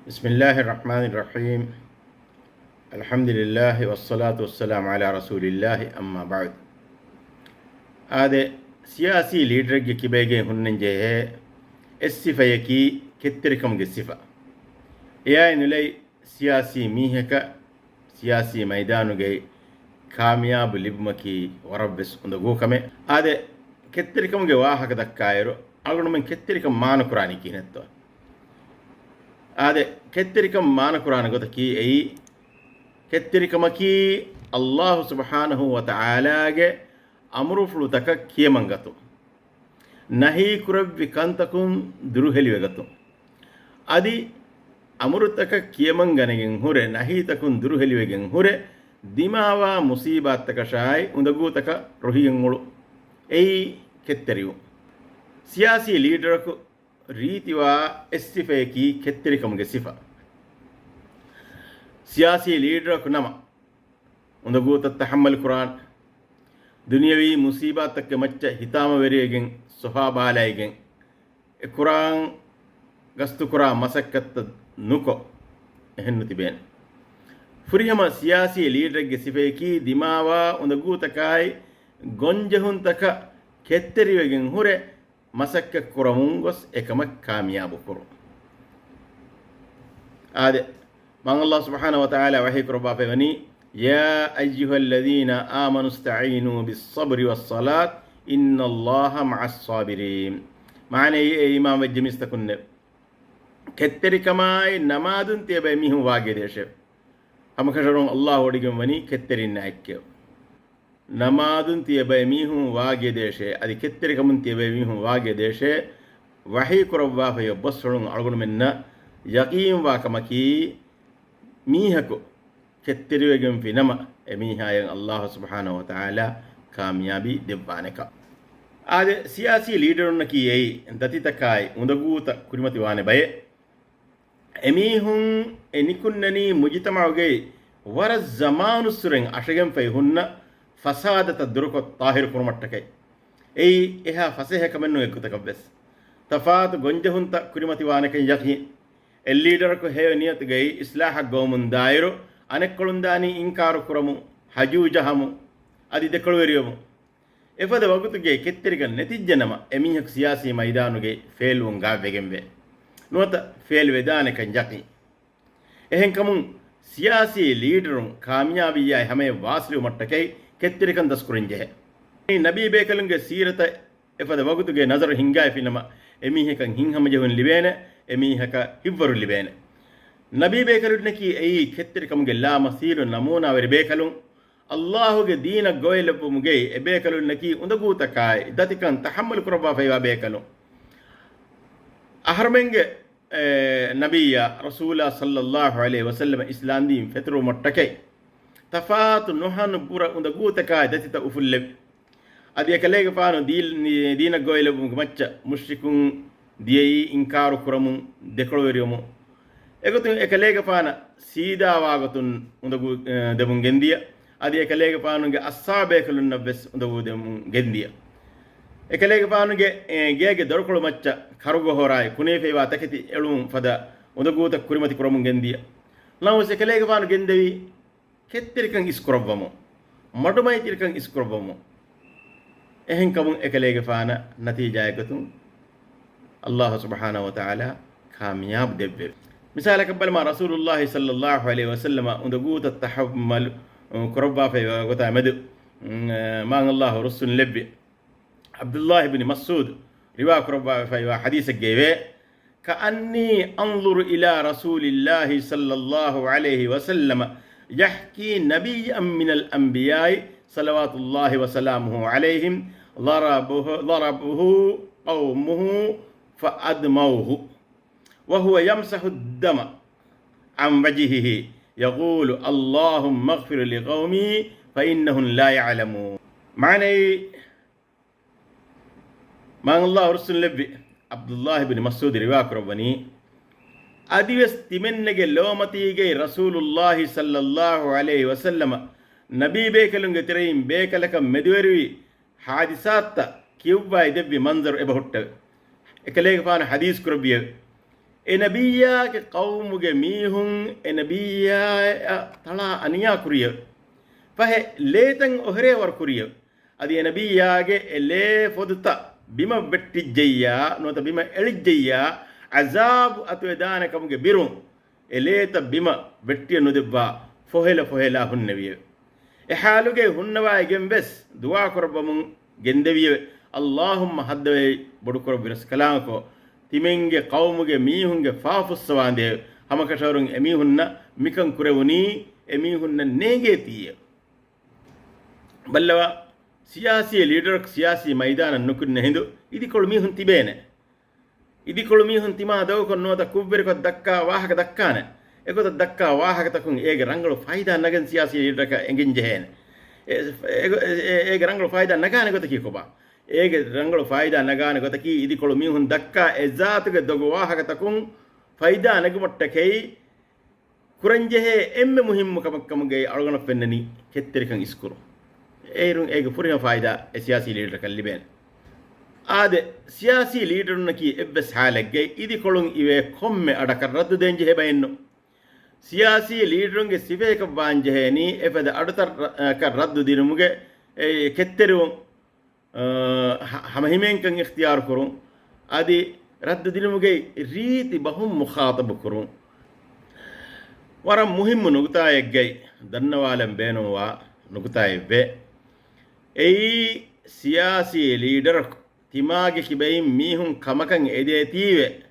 بسم الله الرحمن الرحيم. الحمد لله والصلاة والسلام على رسول الله أما بعد. هذا سياسي ليدر كبيجي هننجه الصفة يكي كتركم الصفة يا إنه لي سياسي ميهك سياسي ميدانو جاي كامياب لبمكي وربس undغو كمه هذا كتركم جواها كذا كايرو أقول من كتركم ما نقراني كينتو هذا كتركم ما نقراني قلت كي أي كتركمكي الله سبحانه وتعالى أمر فلوتك كي منغتو نهي كرب كنتكم دروهلي وغتو أدي أمرتك كي منغنين هوري نهي تكون دروهلي وغن هوري دماوا مصيبات تكشاي undغو تك روهينغولو أي كتريو سياسي ليدرك ريتوا استفاكي كتركم صفة سياسي ليدر كنما undغو تتحمل القرآن دنيوي مصيبات تك مچ هتام وريگن صحابالايگن القرآن غست قرآن مسكت نوكو اهنتي بين فريما سياسي ليدر صفاكي دماوا undغو تكاي گونجهون تك كتريوگن هوره مسك قرامونغس اكما كامياب قرو هذا من الله سبحانه وتعالى وحي كربا فغني يا أيها الذين آمنوا استعينوا بالصبر والصلاة إن الله مع الصابرين معنى إمام الجميس تكون كتري كما نمادن تيبا ميهم واقع ديشف هم كشرون الله ودقم وني كتري نايكيو نمادن تيبا ميهم واقع ديشف أدي كتري كمن تيبا ميهم واقع ديشف وحي كربا فيبصرون أرغن منا يقين واكمكي ميهكو كتريوغن في نما ميهاين الله سبحانه وتعالى كاميابي دبانك هذا سياسي ليدر نكي اي دتي تكاي undغوتا كريمتي وانه باي اميهم انيكنني مجتمعوغي ور الزمان سرين اشغم فيهن فسادة الدرك الطاهر كرمتكاي اي اها فسه كمنو يكتكبس تفات گنجهنتا كريمتي وانه يقين الليدر کو ہے نیت گئی اصلاح گومن دائرو ಅನೆಕ್ಕಳುಂದಾನಿ ಇಂಕಾರು ಕುರಮು ಹಜೂಜಹಮು ಅದಿ ದೆಕ್ಕಳುವೆರಿಯಮು ಎಫದ ವಗುತುಗೆ ಕೆತ್ತರಿಗ ನೆತಿಜ್ಜನಮ ಎಮಿಹಕ್ ಸಿಯಾಸಿ ಮೈದಾನುಗೆ ಫೇಲ್ವುಂ ಗಾವೆಗೆಂವೆ ನೋತ ಫೇಲ್ ವೆದಾನೆ ಕಂಜಕಿ ಎಹೆನ್ ಕಮುಂ ಸಿಯಾಸಿ ಲೀಡರುಂ ಕಾಮಯಾಬಿಯಾಯ ಹಮೆ ವಾಸ್ಲಿ ಮಟ್ಟಕೈ ಕೆತ್ತರಿಕನ್ ದಸ್ಕುರಿಂಜೆ ಈ ನಬಿ ಬೇಕಲುಂಗೆ ಸೀರತ ಎಫದ ವಗುತುಗೆ ನಜರ್ ಹಿಂಗಾಯ ಫಿನಮ ಎಮಿಹಕಂ ಹಿಂಹಮಜೆಹುನ್ ಲಿಬೇನೆ ಎಮಿಹಕ ಹಿವ್ವರು ಲಿಬೇನೆ ನಬಿ ಬೇಕಲುಡ್ನಕಿ ಐ ಕೆತ್ತರಿ ಕಮ್ಗೆ ಲಾ ಮಸೀಲು ನಮೂನಾ ವೆರಿ ಬೇಕಲು ಅಲ್ಲಾಹುಗೆ ದೀನ ಗೋಯಲಪು ಮುಗೆ ಎ ಬೇಕಲುಡ್ನಕಿ ಉಂದಗೂತಕಾಯ್ ದತಿಕನ್ ತಹಮ್ಮಲ್ ಕುರಬಾ ಫೈವಾ ಬೇಕಲು ಅಹರ್ಮೆಂಗೆ ನಬಿಯ ರಸೂಲ ಸಲ್ಲಲ್ಲಾಹು ಅಲೈಹಿ ವಸಲ್ಲಮ ಇಸ್ಲಾಂ ದೀನ್ ಫೆತ್ರು ಮೊಟ್ಟಕೈ ತಫಾತು ನುಹನ್ ಪುರ ಉಂದಗೂತಕಾಯ್ ದತಿತ ಉಫುಲ್ಲೆ ಅದಿ ಕಲೆಗೆ ಫಾನು ದೀನ ಗೋಯಲಪು ಮಚ್ಚ ಮುಶ್ರಿಕುಂ ದಿಯೈ ಇಂಕಾರು ಕುರಮು ದೆಕಳುವೆರಿಯಮು ಎಗತುನ್ ಎಕಲೇಗ ಪಾನ ಸೀದಾವಾಗತುನ್ ಉಂದಗು ದೆಮುಂ ಗೆಂದಿಯ ಅದಿ ಎಕಲೇಗ ಪಾನುಗೆ ಅಸ್ಸಾಬೇಕಲುನ್ನ ಬೆಸ್ ಉಂದಗು ದೆಮುಂ ಗೆಂದಿಯ ಎಕಲೇಗ ಪಾನುಗೆ ಗೇಗೆ ದೊರಕಳು ಮಚ್ಚ ಕರುಗು ಹೊರಾಯ್ ಕುನೇಫೇವಾ ತಕತಿ ಎಳುಂ ಫದ ಉಂದಗೂತ ಕುರಿಮತಿ ಕುರಮುಂ ಗೆಂದಿಯ ನಾವು ಎಕಲೇಗ ಪಾನು ಗೆಂದೆವಿ ಕೆತ್ತರಿಕಂ ಇಸ್ಕೊರವ್ವಮು ಮಡುಮೈತಿರಿಕಂ ಇಸ್ಕೊರವ್ವಮು ಎಹೆನ್ ಕಮುಂ ಎಕಲೇಗ ಪಾನ ನತೀಜಾಯಕತುನ್ ಅಲ್ಲಾಹು ಸುಬ್ಹಾನಹು ವ ತಆಲಾ ಕಾಮಯಾಬ್ ದೆವ್ವೆ مثال قبل ما رسول الله صلى الله عليه وسلم undغوت التحمل كربا في غتا مد ما الله رسول لبي عبد الله بن مسعود روا كربا في حديث جيبه كأني انظر الى رسول الله صلى الله عليه وسلم يحكي نبيا من الانبياء صلوات الله وسلامه عليهم ضربه قومه فادموه وهو يمسح الدم عن وجهه يقول اللهم اغفر لقومي فإنهم لا يعلمون معنى ما الله رسول لبي عبد الله بن مسعود رواك ربني أديوس تمنّج لومتيجي رسول الله صلى الله عليه وسلم نبي بيكلنج ترين بيكلك مدوري حادثات كيوبا يدبي منظر إبهوت إكليك فان حديث كربيه e nabiyya ke qawmuge mihun e nabiyya tala aniya kuriya fahe letan ohre war kuriya adi e nabiyya ge ele fodta bima bettijeyya nota bima elijeyya azab atwedana kamuge birun eleta bima bettiya nudibba fohela hunnewiye e haluge hunnawa egen bes du'a korbamun gendewiye allahumma haddawe bodu korob biras kalamako timenge qawmuge mihunge faafussawande hamakasharun emihunna mikan kurewuni emihunna nege tiye ballawa siyasi leader siyasi maidana nukunne hindu idi kol mihun tibene idi kol mihun tima daw kon nota kubbere ko dakka wahaka dakkane ekota dakka wahaka takun ege rangalo faida nagan siyasi leader ka engin jehen ege rangalo faida nagane gota ki koba ege rangalo faida nagane gota ki idi kol mihun dakka ezatuge dogo wahaka takun faida nagumotta kei kuranjehe emme muhimmu kamakkamuge algona pennani ketteri kan iskuru eirun ege furiha faida e siyasi leader kan liben ade siyasi leader naki ebbes halagge idi kolun iwe komme adaka raddu denje hebayenno siyasi leader nge sive ka banje heni efada adutar ka raddu dinumuge e ketteru hamahimen kan ikhtiyar kurun adi raddu dinumuge riti bahum mukhatab kurun waram muhimmu nugta egge dannawalam benwa nugta ebe ei siyasi leader timage kibayin mihun kamakan edetive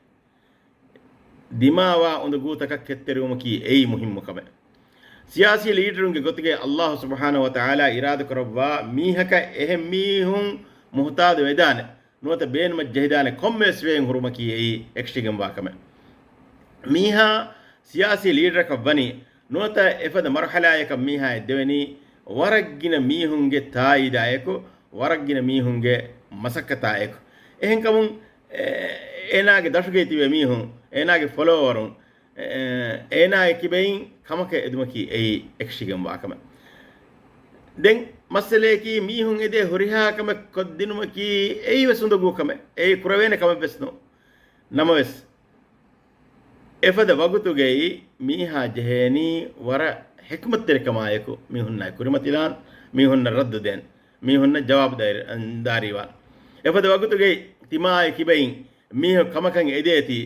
dimawa undu gutaka ketterumaki ei muhimmu kame siyasi leader unge gotige allah subhanahu wa ta'ala irada korwa mihaka ehem mihun muhtad wedane nota ben majhidane kommes wen hurumaki ei extigam wa kame miha siyasi leader ka bani nota efada marhala yak miha deveni waraggina mihunge taayidayeko waraggina mihunge masakatayeko ehen kamun enage dashuge tiwe mihun enage followerun enage kibein kamake edumaki ei ekshigam wakama den masaleki mihun ede horiha kame koddinumaki ei wesundogu kame ei kurawene kame besno namawes efada wagutuge miha jeheni wara hikmat terkamaayeko mihunna kurimatilan mihunna raddu den mihunna jawab dariwa efada wagutuge timaay kibain miho kamakan edeti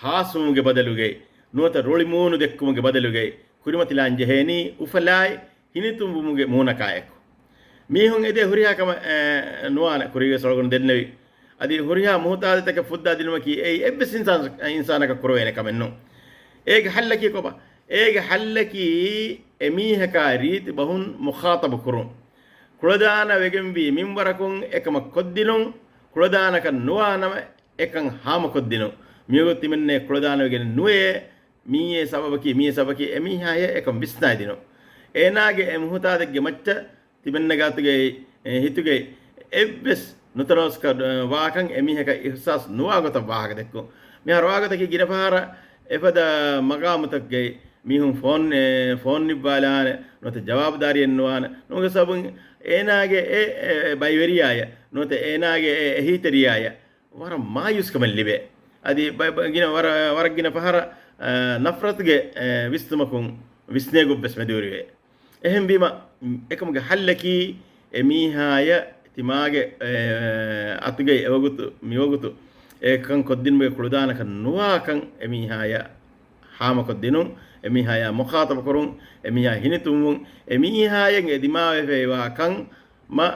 haasumuge badaluge nuota rolimunu dekkumuge badaluge kurimatilan jeheni ufalai hinitumumuge munakaayeko mihun ede huriha kama nuana kurige solgon dennewi adi huriha muhtaadetaka fudda dinumaki ei ebbes insanaka kurwene kamenno ege hallaki koba ege hallaki emihaka rit bahun mukhatab kurun kuladana wegembi minbarakun ekama koddinun kuladana kan nuwana ekan hama koddinun miyogo timenne kuladana wegen nuye miye sabaki emihaye ekam bisnaidino enage emuhutadege macca timenna gatuge hituge ebbes nutanoska waakan emihaka ihsas nuwagota waaga dekko mi harwagota ki girafara efada maqamutage mihun phone nibbalane note jawabdari ennuwana noge sabun enage bayveriyaya note enage hiteriya wara mayus kamal libe adi gina wara gina pahara nafratge wistumakun wisnego besmeduriwe ehem bima ekamge hallaki emihaya timage atuge ewagutu miwagutu ekan koddinbe kuludana kan nuwa kan emihaya hama koddinun emihaya mukhatab kurun emihaya hinitumun emihaya ngedimawe fewa kan ma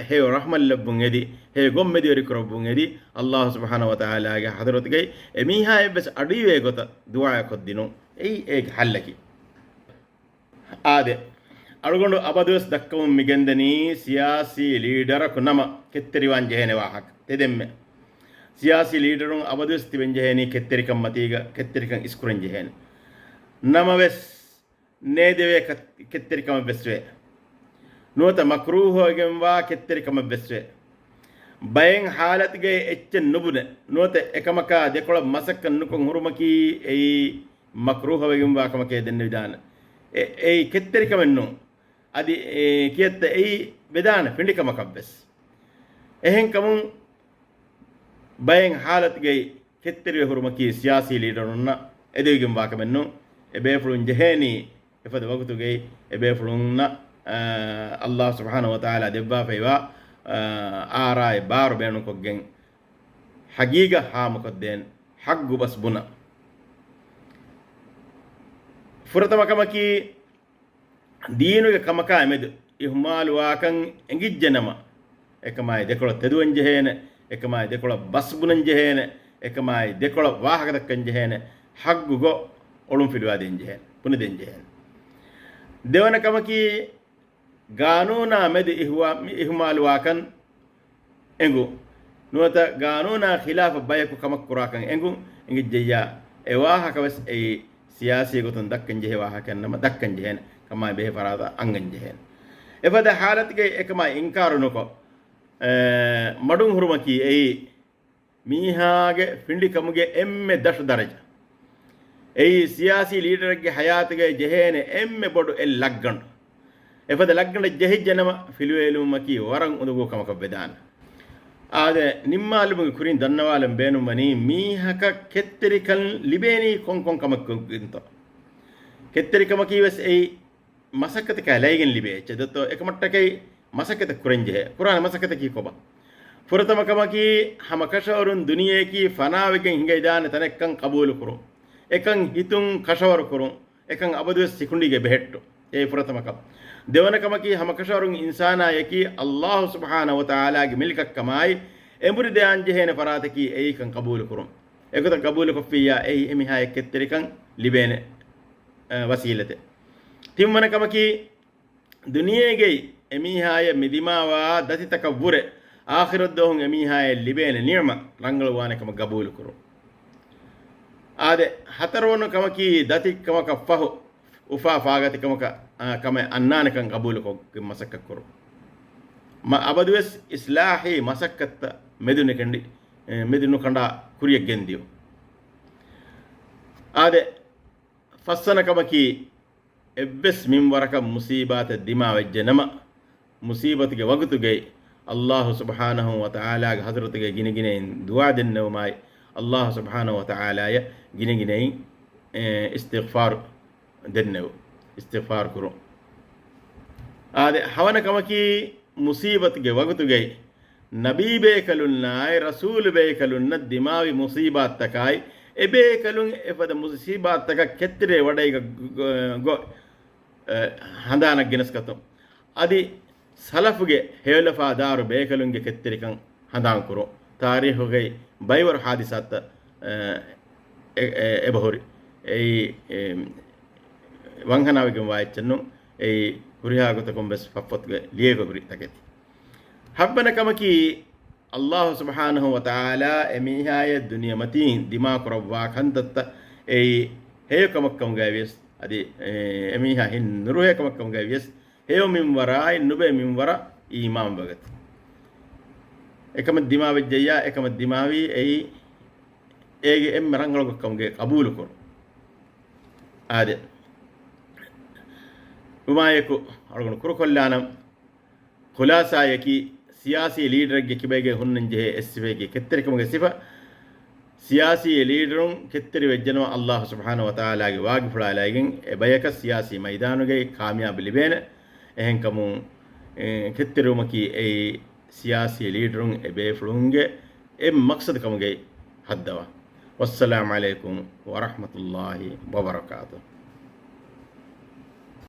he rahmal labbun edi he gommedi ori korobun edi allah subhanahu wa ta'ala ga hadratge emihaya bes adiwe gota du'a koddinun ei ek hallaki ade alugondu abadus dakkum migendani siyasi leader kunama ketteri jehene wahak tedemme siyasi leaderun abadus tibenjeheni ketterikam matiga ketterikam iskuren jehene namawes nedewe ketterikam beswe nota makruho gemwa ketterikam beswe bayen halat ge echen nubune nota ekamaka dekola masakkan nukon hurumaki ei makruho gemwa kamake denne vidana ei ketterikam enno adi kiyetta ei bedana pindikam kabbes ehen kamun bayen halat ge ketteri hurmaki siyasi leaderunna edegim wakamennu ebe fulun jeheni efada wagutuge ebe fulunna Allah subhanahu wa ta'ala debba faywa ara baru benu koggen hagiga hamukodden haggu basbuna furatama kamaki diinuge kamaka emed ihmal wakan engijjenama ekamay dekola teduwan jehene ekamay dekola basbunan jehene ekamay dekola wahagada kan jehene haggugo olum filwa den jehene puni den jehene dewana kamaki ganuna med ihmal wakan engu nuata ganuna khilaf bayaku kamak kurakan engu engijja e waha kawas e siyasi gotun dakkan jehe waha kan nama dakkan jehene kama be farada angan jehene efada halat ge ekama inkaru noko madun hurmaki ei mihage findi kamuge emme dash daraja ei siyasi leader ge hayat ge jehene emme bodu el laggan efada laggan jehe janama filwelu maki waran udugo kamaka bedan ade nimmalum kurin dannawalam benu mani mihaka ketterikan libeni konkon kamak ginto ketterikamaki wes ei masakata ka laygen libe chedato ekamattakai masakata kurenje qur'an masakata ki koba furatama kamaki hamakashawrun duniye ki fanawegen hingai dana tanekkan qabul kuru ekan hitun kashawar kuru ekan abadu sekundige behetto e furatama kam devana kamaki hamakashawrun insana yaki Allah subhanahu wa ta'ala ge milkak kamai emburi de anje hene farataki e kan qabul kuru ekota qabul ko fiya e emi ha eketterikan libene wasilate timmana kamaki duniyege emihaya midimawa dati takabbure akhirat dohun emihaya libene nirma rangal wane kama gabul kuru ade hatarwono kamaki dati kamaka fahu ufa fagati kamaka kama annane kan gabul ko masakka kuru ma abadwes islahi masakkat medune kandi medunu kanda kuriya gendiyo ade fassana kamaki ebbes min waraka musibata dima wajjanama musibatige waqtuge Allah subhanahu wa ta'ala ga hadratige gine gine du'a denno mai Allah subhanahu wa ta'ala ya gine gine istighfar denno istighfar kuro ade hawana kamaki musibatige waqtuge nabi be kalunna rasul be kalunna dimawi musibat takai ebe kalun efada musibat taka kettre wadai go handana geneskatum adi salafuge hewlafa daru bekalunge ketterikan handan kuro tarihuge baywar hadisat ebahori ei wanganawge waichennu ei hurihagotakum bes faffotge liego buri taketi habbana kamaki Allah subhanahu wa ta'ala emihaya dunya matin dima kurwa kandatta ei heyo kamakkam gavis adi emiha hin nuruhe kamakkam gavis heyo min wara nube min wara imam bagat ekam dima wajja ekam dimawi ei ege em rangal kam ge qabul ko ade umayeko argon kurkollanam khulasa yaki siyasi leader ge kibege hunnan je SVG kettere kam ge sifa siyasi leaderun ketteri wejjano Allah subhanahu wa ta'ala ge wagi fulalagen e bayaka siyasi maidanuge kamyab libene ehen kamu ketteru maki e siyasi leaderun e be fulunge e maqsad kamuge haddawa wassalamu alaikum wa rahmatullahi wa barakatuh